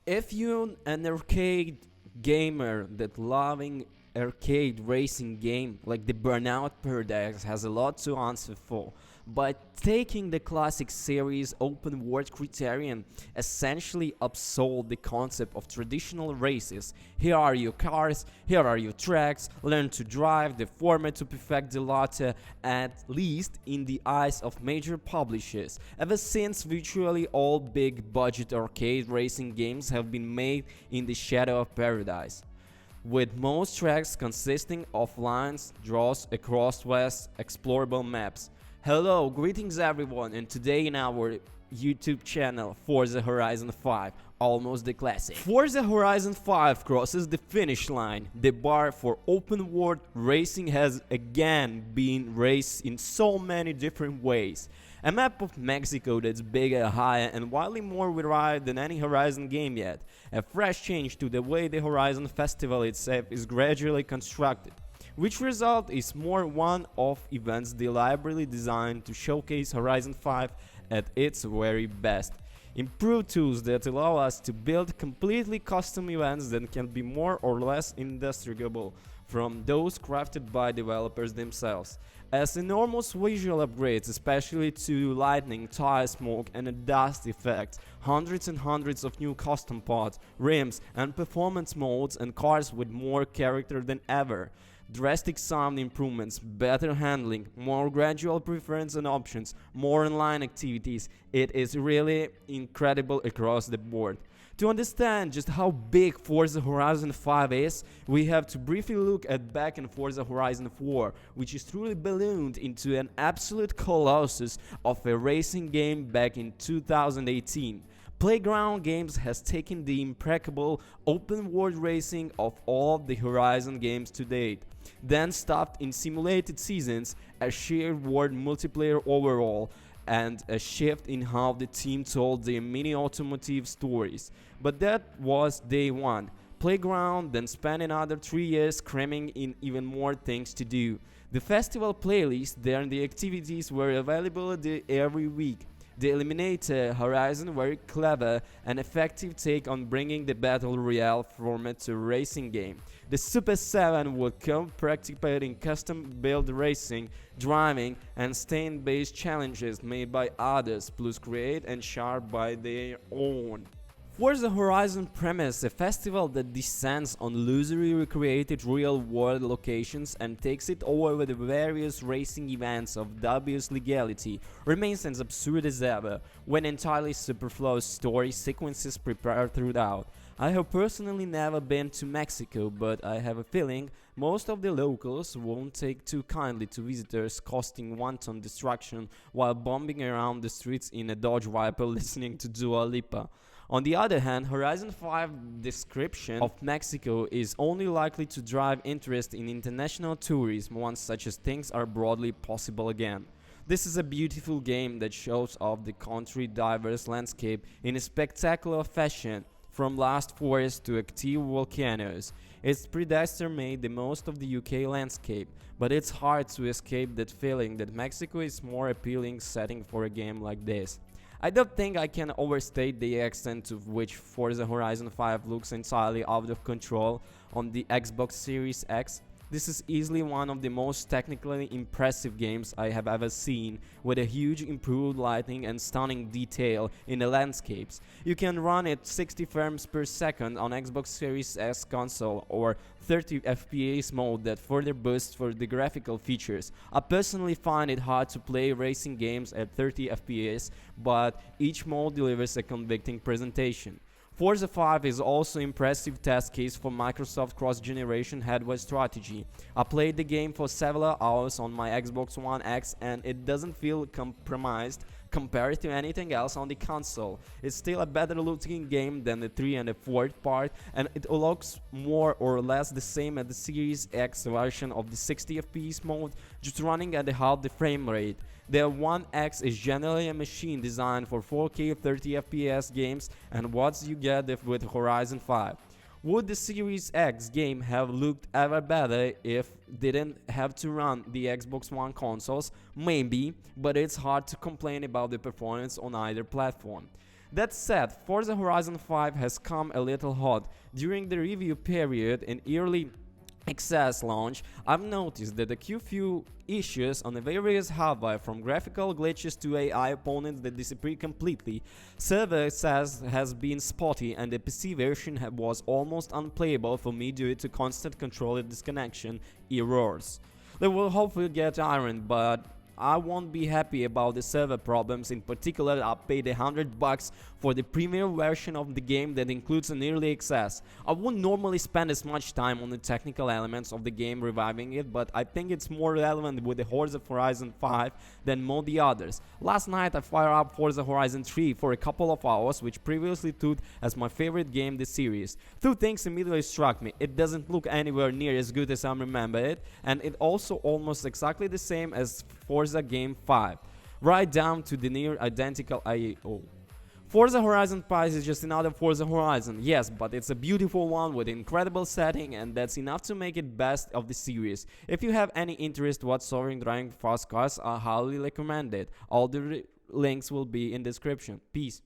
If you're an arcade gamer that loving arcade racing game like the Burnout Paradise has a lot to answer for, but taking the classic series open world criterion essentially upsold the concept of traditional races. Here are your cars, here are your tracks, learn to drive the format to perfect the latter, at least in the eyes of major publishers. Ever since virtually all big budget arcade racing games have been made in the shadow of paradise, with most tracks consisting of lines draws across vast explorable maps. Hello, greetings everyone, and today in our YouTube channel Forza Horizon 5, almost the classic. Forza Horizon 5 crosses the finish line. The bar for open world racing has again been raised in so many different ways. A map of Mexico that's bigger, higher, and widely more varied than any Horizon game yet. A fresh change to the way the Horizon Festival itself is gradually constructed, which result is more one-off events deliberately designed to showcase Horizon 5 at its very best. Improved tools that allow us to build completely custom events that can be more or less indistinguishable from those crafted by developers themselves. As enormous visual upgrades, especially to lighting, tire smoke and a dust effect, hundreds and hundreds of new custom pods, rims and performance modes, and cars with more character than ever. Drastic sound improvements, better handling, more gradual preference and options, more online activities. It is really incredible across the board. To understand just how big Forza Horizon 5 is, we have to briefly look at back in Forza Horizon 4, which is truly ballooned into an absolute colossus of a racing game back in 2018. Playground Games has taken the impeccable open world racing of all the Horizon games to date, then stopped in simulated seasons, a shared world multiplayer overall, and a shift in how the team told their mini automotive stories. But that was day one. Playground then spent another 3 years cramming in even more things to do. The festival playlist and the activities were available every week. The Eliminator Horizon very clever and effective take on bringing the Battle Royale format to a racing game. The Super 7 would come practicing custom-built racing, driving, and stand-based challenges made by others, plus create and sharp by their own. Forza Horizon premise a festival that descends on loosely recreated real-world locations and takes it over with the various racing events of dubious legality, remains as absurd as ever, when entirely superfluous story sequences prepared throughout. I have personally never been to Mexico, but I have a feeling most of the locals won't take too kindly to visitors causing wanton destruction while bombing around the streets in a Dodge Viper listening to Dua Lipa. On the other hand, Horizon 5 description of Mexico is only likely to drive interest in international tourism once such as things are broadly possible again. This is a beautiful game that shows off the country's diverse landscape in a spectacular fashion, from last forests to active volcanoes. Its predecessor made the most of the UK landscape, but it's hard to escape that feeling that Mexico is more appealing setting for a game like this. I don't think I can overstate the extent to which Forza Horizon 5 looks entirely out of control on the Xbox Series X. This is easily one of the most technically impressive games I have ever seen, with a huge improved lighting and stunning detail in the landscapes. You can run at 60 frames per second on Xbox Series S console or 30 FPS mode that further boosts for the graphical features. I personally find it hard to play racing games at 30 FPS, but each mode delivers a convincing presentation. Forza 5 is also an impressive test case for Microsoft cross-generation headway strategy. I played the game for several hours on my Xbox One X and it doesn't feel compromised compared to anything else on the console. It's still a better looking game than the 3 and the 4th part, and it looks more or less the same as the Series X version of the 60 FPS mode, just running at half the frame rate. The One X is generally a machine designed for 4K 30 FPS games, and what you get with Horizon 5. Would the Series X game have looked ever better if didn't have to run the Xbox One consoles? Maybe, but it's hard to complain about the performance on either platform. That said, Forza Horizon 5 has come a little hot. During the review period in early access launch, I've noticed that a few issues on the various hardware, from graphical glitches to AI opponents that disappear completely. Server access has been spotty, and the PC version was almost unplayable for me due to constant controller disconnection errors. They will hopefully get ironed, but I won't be happy about the server problems. In particular, I paid $100 for the premium version of the game that includes an early access. I wouldn't normally spend as much time on the technical elements of the game reviving it, but I think it's more relevant with the Forza Horizon 5 than most the others. Last night I fired up Forza Horizon 3 for a couple of hours, which previously stood as my favorite game this series. Two things immediately struck me: it doesn't look anywhere near as good as I remember it, and it also almost exactly the same as Forza Game 5, right down to the near identical IO. Forza Horizon 5 is just another Forza Horizon, yes, but it's a beautiful one with incredible setting, and that's enough to make it best of the series. If you have any interest whatsoever in driving fast cars, I highly recommend it. All the links will be in description. Peace.